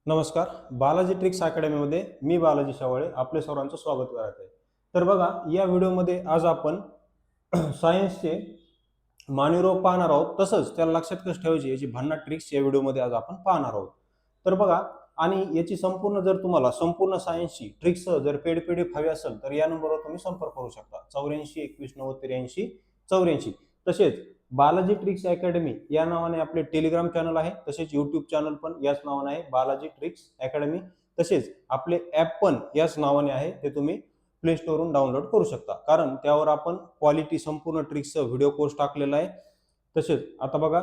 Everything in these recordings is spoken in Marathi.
नमस्कार. बालाजी ट्रिक्स अकॅडमीमध्ये मी बालाजी शावळे आपले सर्वांचं स्वागत करत आहे. तर बघा, या व्हिडिओमध्ये आज आपण सायन्सचे मानवी रोग पाहणार आहोत. तसंच त्याला लक्षात कसं ठेवायची याची भन्नाट ट्रिक्स या व्हिडिओमध्ये आज आपण पाहणार आहोत. तर बघा, आणि याची संपूर्ण जर तुम्हाला संपूर्ण सायन्सची ट्रिक्स जर पीडीएफ हवी असेल तर या नंबरवर तुम्ही संपर्क करू शकता. 84 21 90 83 84. तसेच बालाजी ट्रिक्स अकॅडमी या नावाने आपले टेलिग्राम चॅनल आहे. तसेच युट्यूब चॅनल पण याच नावाने आहे, बालाजी ट्रिक्स अकॅडमी. तसेच आपले ॲप पण याच नावाने आहे, ते तुम्ही प्ले स्टोरवरून डाउनलोड करू शकता. कारण त्यावर आपण क्वालिटी संपूर्ण ट्रिक्सचं व्हिडिओ कोर्स टाकलेला आहे. तसेच आता बघा,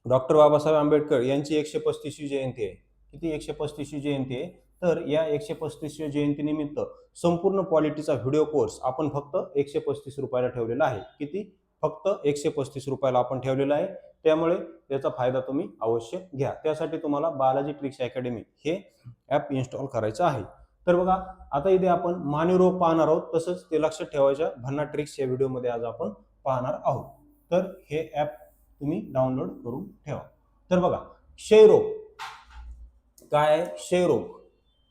डॉक्टर बाबासाहेब आंबेडकर यांची 135वी जयंती आहे. किती? 135वी जयंती आहे. तर या 135वी जयंतीनिमित्त संपूर्ण क्वालिटीचा व्हिडिओ कोर्स आपण फक्त 135 रुपयाला ठेवलेला आहे. किती? फक्त 135 रुपयाला आपण ठेवलेला आहे. त्यामुळे याचा फायदा तुम्ही अवश्य घ्या. त्यासाठी तुम्हाला बालाजी ट्रिक्स अकॅडमी हे ॲप इन्स्टॉल करायचं आहे. तर बघा, आता इथे आपण मानवी रोग पाहणार आहोत. तसंच ते लक्षात ठेवायच्या भन्नाट ट्रिक्स या व्हिडिओमध्ये आज आपण पाहणार आहोत. तर हे ॲप तुम्ही डाउनलोड करून ठेवा. तर बघा, क्षयरोग काय आहे? क्षयरोग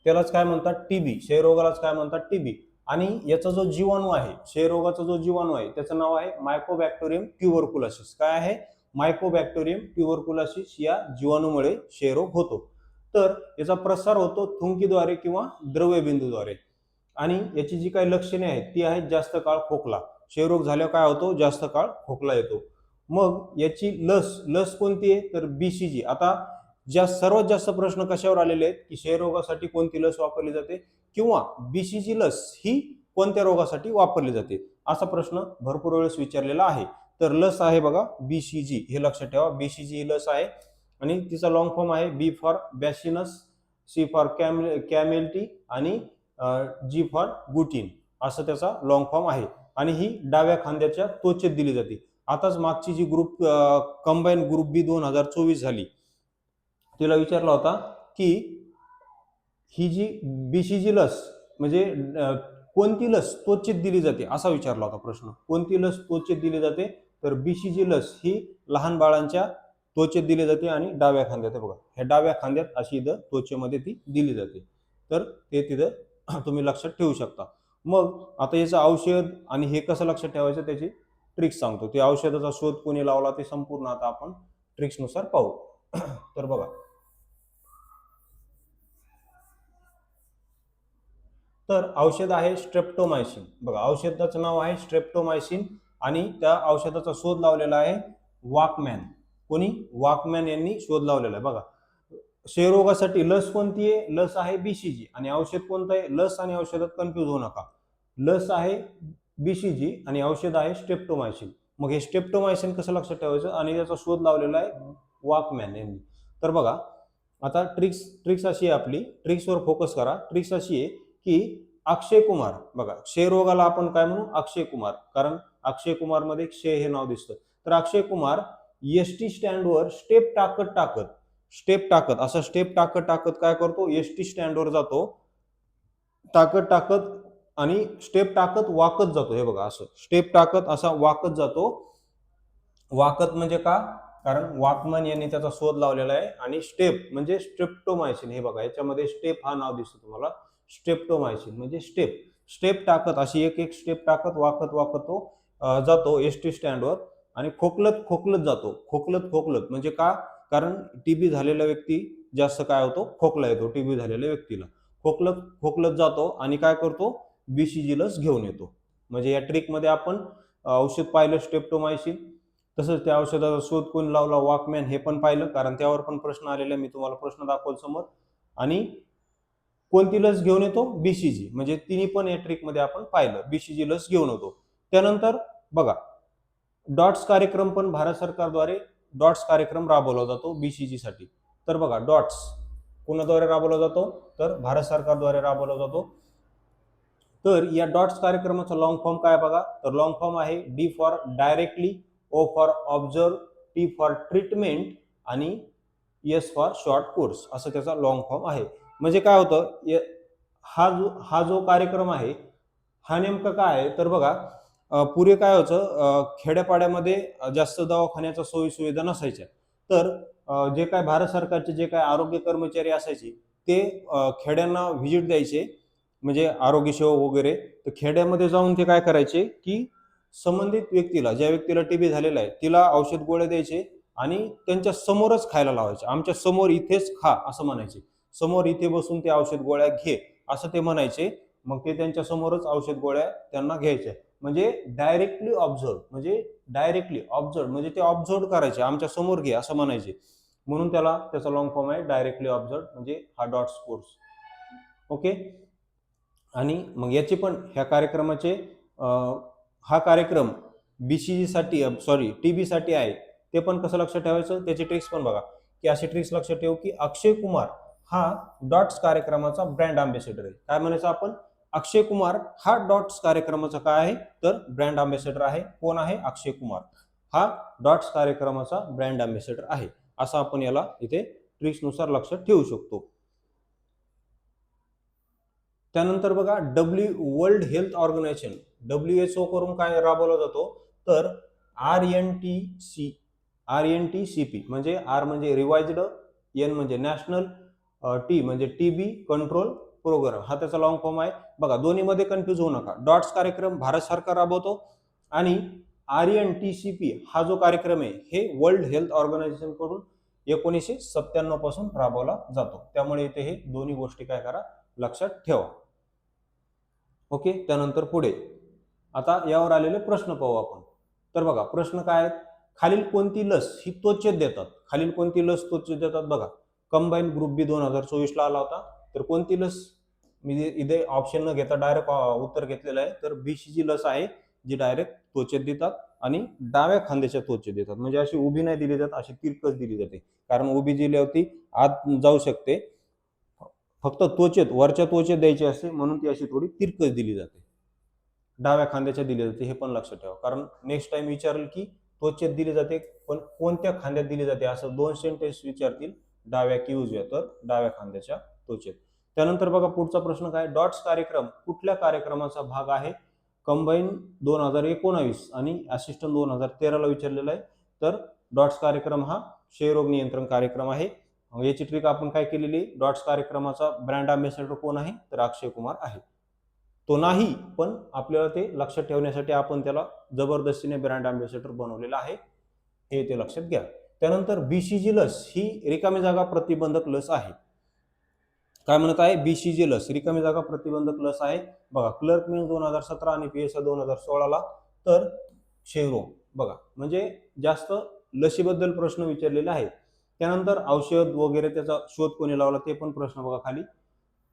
त्यालाच काय म्हणतात? टीबी. क्षयरोगालाच काय म्हणतात? टीबी. आणि याचा जो जीवाणू आहे, क्षयरोगाचा जो जीवाणू आहे त्याचं नाव आहे मायकोबॅक्टेरियम ट्युबरकुलोसिस. काय आहे? मायकोबॅक्टेरियम ट्युबरकुलोसिस या जीवाणूमुळे क्षयरोग होतो. तर याचा प्रसार होतो थुंकीद्वारे किंवा द्रव्यबिंदूद्वारे. आणि याची जी काही लक्षणे आहेत ती आहेत जास्त काळ खोकला. क्षयरोग झाल्यावर काय होतो? जास्त काळ खोकला येतो. मग याची लस कोणती आहे? तर बीसीजी. आता सर्वात जास्त प्रश्न कशावर आलेले आहेत की क्षयरोगासाठी कोणती लस वापरली जाते किंवा बीसीजी लस ही कोणत्या रोगासाठी वापरली जाते, असा प्रश्न भरपूर वेळेस विचारलेला आहे. तर लस आहे बघा बीसीजी, हे लक्षात ठेवा. बीसीजी ही लस आहे आणि तिचा लॉंग फॉर्म आहे बी फॉर बॅसिनस, सी फॉर कॅमेल्टी आणि जी फॉर गुटीन, असं त्याचा लॉंग फॉर्म आहे. आणि ही डाव्या खांद्याच्या त्वचेत दिली जाते. आताच मागची जी कंबाईन ग्रुप बी 2024 झाली, तिला विचारला होता की ही जी बीसीजी लस म्हणजे कोणती लस त्वचेत दिली जाते, असा विचारला होता प्रश्न. कोणती लस त्वचेत दिली जाते? तर बीसीजी लस ही लहान बाळांच्या त्वचेत दिली जाते आणि डाव्या खांद्यात. बघा, ह्या डाव्या खांद्यात अशी इथं त्वचेमध्ये ती दिली जाते. तर ते तिथं तुम्ही लक्षात ठेवू शकता. मग आता याचं औषध आणि हे कसं लक्षात ठेवायचं त्याची ट्रिक्स सांगतो. ते औषधाचा शोध कोणी लावला ते संपूर्ण आता आपण ट्रिक्सनुसार पाहू. तर बघा, तर औषध आहे स्ट्रेप्टोमायसिन. बघा, औषधाचं नाव आहे स्ट्रेप्टोमायसिन आणि त्या औषधाचा शोध लावलेला आहे वॉकमॅन. कोणी? वॉकमॅन यांनी शोध लावलेला आहे. बघा, क्षयरोगासाठी लस कोणती आहे? लस आहे बीसीजी. आणि औषध कोणतं आहे? लस आणि औषधात कन्फ्यूज होऊ नका. लस आहे बीसीजी आणि औषध आहे स्ट्रेप्टोमायसिन. मग हे स्ट्रेप्टोमायसिन कसं लक्षात ठेवायचं? आणि त्याचा शोध लावलेला आहे वॉकमॅन यांनी. तर बघा, आता ट्रिक्स अशी आहे आपली, ट्रिक्सवर फोकस करा. ट्रिक्स अशी आहे की अक्षय कुमार, बघा क्षयरोगाला आपण काय म्हणू? अक्षय कुमार. कारण अक्षय कुमार मध्ये क्षय हे नाव दिसतं. तर अक्षय कुमार एसटी स्टँडवर स्टेप टाकत असा स्टेप टाकत काय करतो? एसटी स्टँडवर जातो, टाकत आणि स्टेप टाकत वाकत जातो. हे बघा, असं स्टेप टाकत असा वाकत जातो. वाकत म्हणजे का? कारण वॉकमन यांनी त्याचा शोध लावलेला आहे. आणि स्टेप म्हणजे स्ट्रेप्टोमायसिन. हे बघा, याच्यामध्ये स्टेप हा नाव दिसतो तुम्हाला. स्ट्रेप्टोमायसिन म्हणजे स्टेप टाकत अशी एक स्टेप टाकत वाकत तो जातो एसटी स्टँडवर आणि खोकलत जातो. खोकलत म्हणजे का? कारण टीबी झालेला व्यक्ती जास्त काय होतो? खोकला येतो टीबी झालेल्या व्यक्तीला. खोकलत जातो आणि काय करतो? बीसीजी लस घेऊन येतो. म्हणजे या ट्रिक मध्ये आपण औषध पाहिलं स्ट्रेप्टोमायसिन. तसंच त्या औषधाचा शोध कोण लावला? वॉकमॅन, हे पण पाहिलं. कारण त्यावर पण प्रश्न आलेला, मी तुम्हाला प्रश्न दाखवल समोर. आणि कोणती लस घेऊन येतो? बीसीजी. म्हणजे तिन्ही पण या ट्रिक मध्ये आपण पाहिलं, बीसीजी लस घेऊन येतो. त्यानंतर बघा, डॉट्स कार्यक्रम पण भारत सरकारद्वारे डॉट्स कार्यक्रम राबवला जातो बीसीजी साठी. तर बघा, डॉट्स कोणाद्वारे राबवला जातो? तर भारत सरकारद्वारे राबवला जातो. तर या डॉट्स कार्यक्रमाचा लॉंग फॉर्म काय बघा? तर लॉंग फॉर्म आहे D for directly, O for observe, T for treatment आणि एस फॉर शॉर्ट कोर्स, असं त्याचा लॉंग फॉर्म आहे. म्हणजे काय होतं? हा जो कार्यक्रम आहे हा नेमका काय आहे? तर बघा, पुढे काय होतं? खेड्यापाड्यामध्ये जास्त दवाखान्याच्या सोयी सुविधा नसायच्या. तर जे काय भारत सरकारचे जे काय आरोग्य कर्मचारी असायचे ते खेड्यांना व्हिजिट द्यायचे, म्हणजे आरोग्य सेवक वगैरे. तर खेड्यामध्ये जाऊन ते काय करायचे की संबंधित व्यक्तीला, ज्या व्यक्तीला टीबी झालेला आहे तिला औषध गोळ्या द्यायचे आणि त्यांच्या समोरच खायला लावायचे. आमच्या समोर इथेच खा असं म्हणायचे, समोर इथे बसून ते औषध गोळ्या घे असं ते म्हणायचे. मग ते त्यांच्या समोरच औषध गोळ्या त्यांना घ्यायच्या. म्हणजे डायरेक्टली ऑब्झर्व, म्हणजे डायरेक्टली ऑब्झर्व म्हणजे ते ऑब्झर्व करायचे, आमच्या समोर घे असं म्हणायचे. म्हणून त्याचा लॉंग फॉर्म आहे डायरेक्टली ऑब्झर्व, म्हणजे हा डॉट्स कोर्स. ओके. आणि मग याचे पण ह्या कार्यक्रमाचे हा कार्यक्रम बीसीजी साठी, सॉरी टीबी साठी आहे. ते पण कसं लक्षात ठेवायचं, त्याची ट्रिक्स पण बघा. की अशी ट्रिक्स लक्षात ठेवू की अक्षय कुमार हा डॉट्स कार्यक्रमाचा ब्रँड अँबॅसेडर आहे. काय म्हणायचं आपण, अक्षय कुमार हा डॉट्स कार्यक्रमाचा काय आहे तर ब्रँड अँबॅसेडर आहे. कोण आहे, अक्षय कुमार हा डॉट्स कार्यक्रमाचा ब्रँड अँबॅसेडर आहे. असं आपण याला इथे ट्रिक्स नुसार लक्षात ठेवू शकतो. त्यानंतर बघा वर्ल्ड हेल्थ ऑर्गनायझेशन, WHO करून काय राबवला जातो तर RNTCP, म्हणजे आर म्हणजे रिवाइज्ड, एन म्हणजे नॅशनल, टी म्हणजे टीबी कंट्रोल प्रोग्राम, हा त्याचा लॉंग फॉर्म आहे. बघा दोन्हीमध्ये कन्फ्युज होऊ नका. डॉट्स कार्यक्रम भारत सरकार राबवतो आणि RNTCP हा जो कार्यक्रम आहे हे वर्ल्ड हेल्थ ऑर्गनायझेशन कडून 1997 पासून राबवला जातो. त्यामुळे इथे हे दोन्ही गोष्टी काय करा, लक्षात ठेवा. ओके. त्यानंतर पुढे आता यावर आलेले प्रश्न पाहू आपण. तर बघा प्रश्न काय आहेत, खालील कोणती लस ही त्वचेत देतात, खालील कोणती लस त्वचेत देतात. बघा कंबाईन ग्रुप बी 2024 ला आला होता. तर कोणती लस, मी इथे ऑप्शन न घेता डायरेक्ट उत्तर घेतलेलं आहे. तर बीसीजी लस आहे जी डायरेक्ट त्वचेत देतात आणि डाव्या खांद्याच्या त्वचेत देतात. म्हणजे अशी उभी नाही दिली जात, अशी तिरकस दिली जाते. कारण उभी दिल्यावरती आत जाऊ शकते, फक्त त्वचेत, वरच्या त्वचेत द्यायची असते, म्हणून ती अशी थोडी तिरकस दिली जाते. डाव्या खांद्याच्या दिली जाते हे पण लक्षात ठेवा. कारण नेक्स्ट टाइम विचारेल की त्वचेत दिली जाते पण कोणत्या खांद्यात दिली जाते, असं 2 सेंटेन्स विचारतील, डाव्या की उजव्या, तर डाव्या खांद्याच्या त्वचेत. त्यानंतर बघा पुढचा प्रश्न काय, डॉट्स कार्यक्रम कुठल्या कार्यक्रमाचा भाग आहे. कंबाईन 2019 आणि असिस्टंट 2013 ला विचारलेला आहे. तर डॉट्स कार्यक्रम हा क्षयरोग नियंत्रण कार्यक्रम आहे. याची ट्रिक आपण काय केलेली, डॉट्स कार्यक्रमाचा ब्रँड अँबॅसेडर कोण आहे तर अक्षय कुमार आहे. तो नाही, पण आपल्याला ते लक्षात ठेवण्यासाठी आपण त्याला जबरदस्तीने ब्रँड अँबॅसेडर बनवलेला आहे, हे ते लक्षात घ्या. त्यानंतर बीसीजी लस ही रिकामी जागा प्रतिबंधक लस आहे. काय म्हणत आहे, बीसीजी लस रिकामी जागा प्रतिबंधक लस आहे. बघा क्लर्क मीन्स 2017 आणि पीएसआय 2016 ला. तर क्षयरोग बघा, म्हणजे जास्त लसीबद्दल प्रश्न विचारलेले आहेत. त्यानंतर औषध वगैरे त्याचा शोध कोणी लावला ते पण प्रश्न बघा खाली.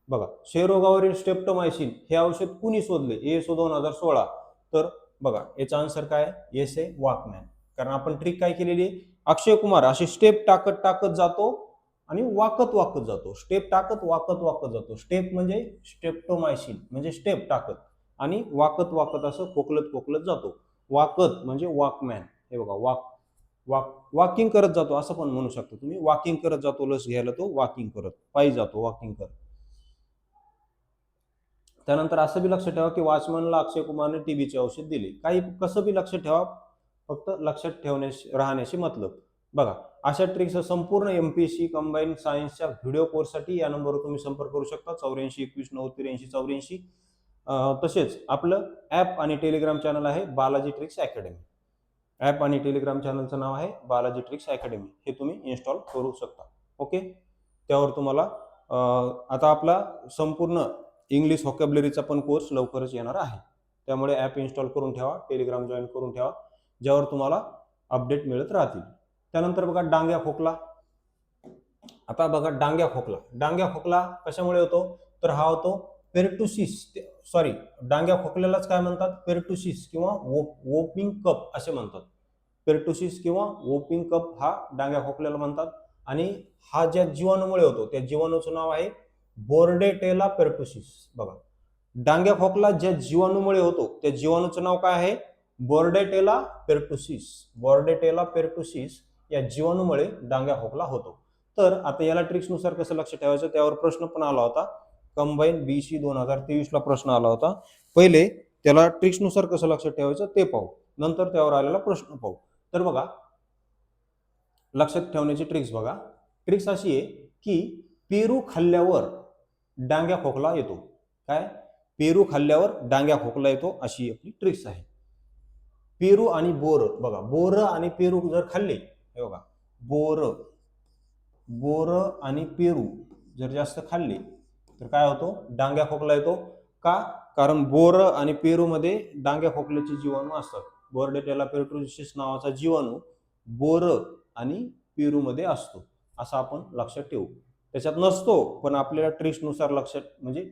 बघा क्षयरोगावरील स्ट्रेप्टोमायसिन हे औषध कुणी शोधले, एएसओ 2016. तर बघा याचा आन्सर काय, एस ए वॉकमॅन. कारण आपण ट्रिक काय केलेली, अक्षय कुमार अशी स्टेप टाकत टाकत जातो आणि वाकत वाकत जातो, स्टेप टाकत वाकत वाकत जातो. स्टेप म्हणजे स्ट्रेप्टोमायसिन म्हणजे स्टेप टाकत, आणि वाकत वाकत असं खोकलत खोकलत जातो. वाकत म्हणजे वॉकमॅन. हे बघा वॉकिंग करत जातो असं पण म्हणू शकतो तुम्ही. वॉकिंग करत जातो लस घ्यायला, तो वॉकिंग करत पायी जातो, वॉकिंग करत. त्यानंतर असं बी लक्षात ठेवा की वॉचमनला अक्षय कुमारने टीबीचे औषध दिले. काही कसं बी लक्षात ठेवा, फक्त लक्षात राहण्याशी मतलब. बघा अशा ट्रिक्स संपूर्ण एमपीएससी कंबाईन सायन्सच्या व्हिडिओ कोर्ससाठी या नंबरवर तुम्ही संपर्क करू शकता, 84 21 90 83 84. तसेच आपलं ॲप आणि टेलिग्राम चॅनल आहे बालाजी ट्रिक्स अकॅडमी. ॲप आणि टेलिग्राम चॅनलचं नाव आहे बालाजी ट्रिक्स अकॅडमी. हे तुम्ही इन्स्टॉल करू शकता. ओके. त्यावर तुम्हाला आता आपला संपूर्ण इंग्लिश व्होकॅब्युलरीचा पण कोर्स लवकरच येणार आहे. त्यामुळे ॲप इन्स्टॉल करून ठेवा, टेलिग्राम जॉईन करून ठेवा, ज्यावर तुम्हाला अपडेट मिळत राहतील. त्यानंतर बघा डांग्या खोकला. आता बघा डांग्या खोकला कशामुळे होतो तर हा होतो पेर्टुसिस, सॉरी डांग्या खोकल्यालाच काय म्हणतात, पेर्टुसिस किंवा वोपिंग कप असे म्हणतात. पेर्टुसिस किंवा वोपिंग कप हा डांग्या खोकल्याला म्हणतात. आणि हा ज्या जीवाणूमुळे होतो त्या जीवाणूचं नाव आहे बोर्डेटेला पेर्टुसिस. बघा डांग्या खोकला ज्या जीवाणूमुळे होतो त्या जीवाणूचं नाव काय आहे, बोर्डेटेला पेर्टुसिस. बोर्डेटेला पेर्टुसिस या जीवाणूमुळे डांग्या खोकला होतो. तर आता याला ट्रिक्स नुसार कसं लक्ष ठेवायचं, त्यावर प्रश्न पण आला होता. कंबाईन बीसी 2023 ला प्रश्न आला होता. पहिले त्याला ट्रिक्स नुसार कसं लक्षात ठेवायचं ते पाहू, नंतर त्यावर आलेला प्रश्न पाहू. तर बघा लक्षात ठेवण्याची ट्रिक्स बघा. ट्रिक्स अशी आहे की पेरू खाल्ल्यावर डांग्या खोकला येतो. काय? पेरू खाल्ल्यावर डांग्या खोकला येतो, अशी आपली ट्रिक्स आहे. पेरू आणि बोर बघा, बोर आणि पेरू जर खाल्ले, हे बघा, बोर बोर आणि पेरू जर जास्त खाल्ले तर काय होतो? डांग्या खोकला येतो. का? कारण बोर आणि पेरू मध्ये डांग्या खोकल्याचे जीवाणू असतात. बोर्डेटेला पेर्टुसिस नावाचा जीवाणू बोर आणि पेरू मध्ये असतो, असं आपण लक्षात ठेवू. त्याच्यात नसतो, पण आपल्याला ट्रिक्सनुसार लक्षात, म्हणजे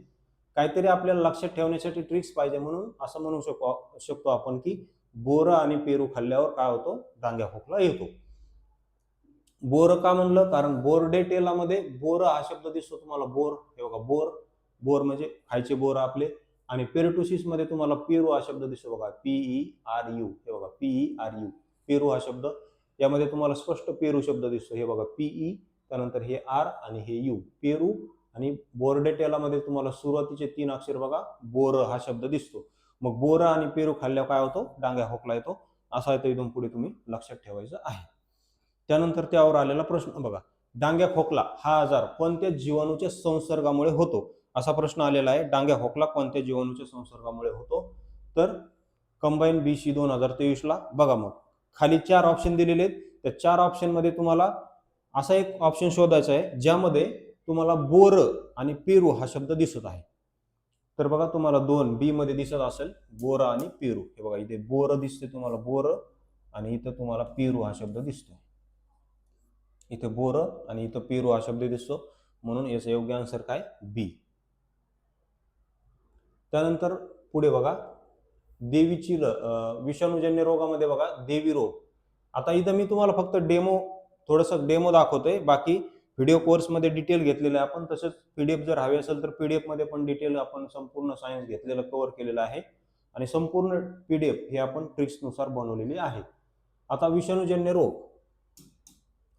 काहीतरी आपल्याला लक्षात ठेवण्यासाठी ट्रिक्स पाहिजे, म्हणून असं म्हणू शकतो आपण की बोर आणि पेरू खाल्ल्यावर काय होतो? डांग्या खोकला येतो. बोर का म्हणलं? कारण बोर्डेटेलामध्ये बोर हा शब्द दिसतो तुम्हाला. बोर, हे बघा, बोर, बोर म्हणजे खायचे बोर आपले. आणि पेर्टुसिस मध्ये तुम्हाला पेरू हा शब्द दिसतो बघा, PERU, हे बघा, PERU, पेरू हा शब्द. यामध्ये तुम्हाला स्पष्ट पेरू शब्द दिसतो, हे बघा, PE, त्यानंतर हे R आणि हे U, पेरू. आणि बोर्डेटेलामध्ये तुम्हाला सुरुवातीचे 3 अक्षर बघा, बोर हा शब्द दिसतो. मग बोर आणि पेरू खाल्ल्यावर काय होतो? डांग्या खोकला येतो. असा येतो, इथून पुढे तुम्ही लक्षात ठेवायचं आहे. त्यानंतर त्यावर आलेला प्रश्न बघा, डांग्या खोकला हा आजार कोणत्या जीवाणूच्या संसर्गामुळे होतो? असा प्रश्न आलेला आहे. डांग्या खोकला कोणत्या जीवाणूच्या संसर्गामुळे होतो? तर कंबाईन BC 2023 ला बघा, मग खाली 4 ऑप्शन दिलेले आहेत. त्या 4 ऑप्शन मध्ये तुम्हाला असा एक ऑप्शन शोधायचा आहे ज्यामध्ये तुम्हाला बोर आणि पेरू हा शब्द दिसत आहे. तर बघा, तुम्हाला 2B मध्ये दिसत असेल बोर आणि पेरू. हे बघा, इथे बोर दिसते तुम्हाला, बोर, आणि इथं तुम्हाला पेरू हा शब्द दिसतो. इथे बोर आणि इथं पेरू हा शब्द दिसतो, म्हणून याचं योग्य आन्सर काय? बी. त्यानंतर पुढे बघा, देवीची विषाणूजन्य रोगामध्ये बघा, देवी रोग. आता इथं मी तुम्हाला फक्त थोडंसं डेमो दाखवतोय. बाकी व्हिडिओ कोर्समध्ये डिटेल घेतलेलं आहे आपण. तसंच PDF जर हवे असेल तर PDF मध्ये पण डिटेल आपण संपूर्ण सायन्स घेतलेलं, कव्हर केलेलं आहे. आणि संपूर्ण PDF हे आपण ट्रिक्सनुसार बनवलेली आहे. आता विषाणूजन्य रोग.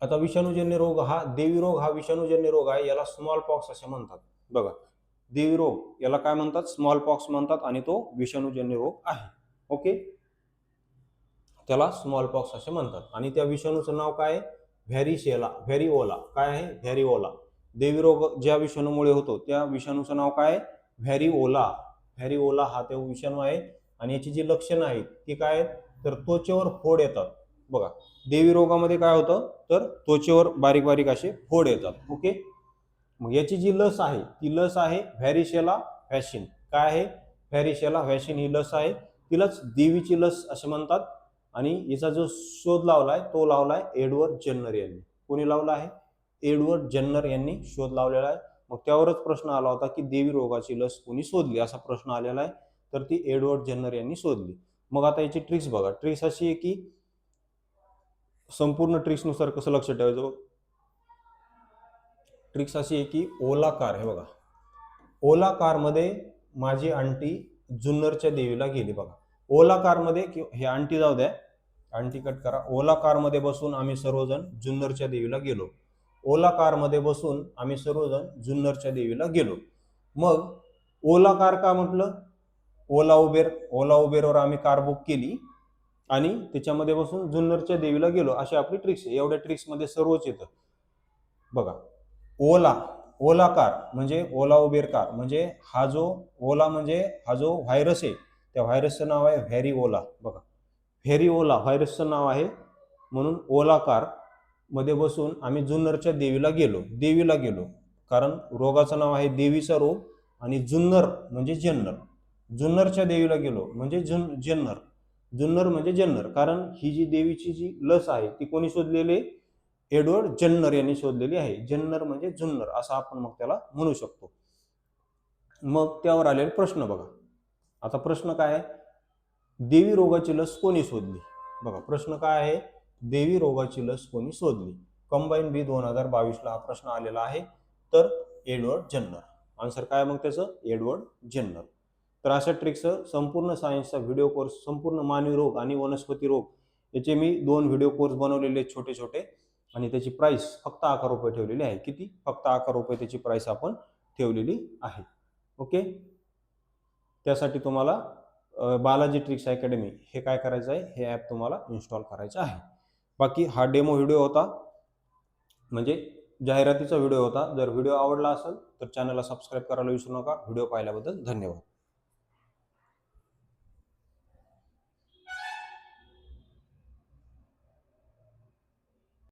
आता विषाणूजन्य रोग हा, देवी रोग हा विषाणूजन्य रोग आहे. याला स्मॉल पॉक्स असे म्हणतात. बघा, देवी रोग याला काय म्हणतात? स्मॉल पॉक्स म्हणतात, आणि तो विषाणूजन्य रोग आहे. ओके, त्याला स्मॉल पॉक्स असे म्हणतात. आणि त्या विषाणूचं नाव काय आहे? व्हेरिओला. काय आहे? व्हेरिओला. देवी रोग ज्या विषाणूमुळे होतो त्या विषाणूचं नाव काय आहे? व्हेरिओला. व्हेरिओला हा तो विषाणू आहे. आणि याची जी लक्षणं आहेत ती काय आहेत? तर त्वचेवर फोड येतात. बघा, देवी रोगामध्ये काय होतं? तर त्वचेवर बारीक बारीक असे फोड येतात. ओके, मग याची जी लस आहे ती लस आहे व्हॅरिशेला व्हॅक्सिन. काय आहे? व्हॅरिशेला व्हॅक्सिन ही लस आहे. तिलाच देवीची लस असे म्हणतात. आणि याचा जो शोध लावलाय तो लावलाय एडवर्ड जेन्नर यांनी. कोणी लावला आहे? एडवर्ड जेन्नर यांनी शोध लावलेला आहे. मग त्यावरच प्रश्न आला होता की देवी रोगाची लस कोणी शोधली, असा प्रश्न आलेला आहे. तर ती एडवर्ड जेन्नर यांनी शोधली. मग आता याची ट्रिक्स बघा. ट्रिक्स अशी आहे की संपूर्ण ट्रिक्सनुसार कसं लक्ष ठेवायचं. ट्रिक्स अशी आहे की ओला कार, हे बघा, ओला कारमध्ये माझी आंटी जुन्नरच्या देवीला गेली. बघा, ओला कारमध्ये, हे आंटी जाऊ द्या, आंटी कट करा. ओला कारमध्ये बसून आम्ही सर्वजण जुन्नरच्या देवीला गेलो. ओला कारमध्ये बसून आम्ही सर्वजण जुन्नरच्या देवीला गेलो. मग ओला कार का म्हटलं? ओला उबेरवर आम्ही कार बुक केली आणि त्याच्यामध्ये बसून जुन्नरच्या देवीला गेलो. अशी आपली ट्रिक्स आहे. एवढ्या ट्रिक्समध्ये सर्वच येतं. बघा, ओला कार म्हणजे ओला उबेर कार, म्हणजे हा जो ओला म्हणजे हा जो व्हायरस आहे त्या व्हायरसचं नाव आहे व्हेरिओला. बघा, व्हेरिओला व्हायरसचं नाव आहे. म्हणून ओला कार मध्ये बसून आम्ही जुन्नरच्या देवीला गेलो. कारण रोगाचं नाव आहे देवीचा रोग, आणि जुन्नर म्हणजे जेन्नर. जुन्नरच्या देवीला गेलो म्हणजे जुन्नर म्हणजे जेन्नर. कारण ही जी देवीची जी लस आहे ती कोणी शोधलेली आहे? एडवर्ड जेन्नर यांनी शोधलेली आहे. जेन्नर म्हणजे जुन्नर, असं आपण मग त्याला म्हणू शकतो. मग त्यावर आलेले प्रश्न बघा. आता प्रश्न काय आहे? देवी रोगाची लस कोणी शोधली? बघा, प्रश्न काय आहे? देवी रोगाची लस कोणी शोधली? कंबाईन B 2022 ला हा प्रश्न आलेला आहे. तर एडवर्ड जेन्नर. आन्सर काय मग त्याचं? Edward Jenner. तर अशा ट्रिक्स संपूर्ण सायन्सचा व्हिडिओ कोर्स, संपूर्ण मानवी रोग आणि वनस्पती रोग, याचे मी 2 व्हिडिओ कोर्स बनवलेले छोटे छोटे, आणि त्याची प्राइस फक्त 11 रुपये ठेवलेली आहे. किती? फक्त 11 रुपये त्याची प्राइस आपण ठेवलेली आहे. ओके, त्यासाठी तुम्हाला बालाजी ट्रिक्स अकॅडमी हे काय करायचं आहे? हे ॲप तुम्हाला इन्स्टॉल करायचं आहे. बाकी हा डेमो व्हिडिओ होता. म्हणजे जाहिरातीचा व्हिडिओ होता. जर व्हिडिओ आवडला असेल तर चॅनलला सबस्क्राईब करायला विसरू नका. व्हिडिओ पाहिल्याबद्दल धन्यवाद.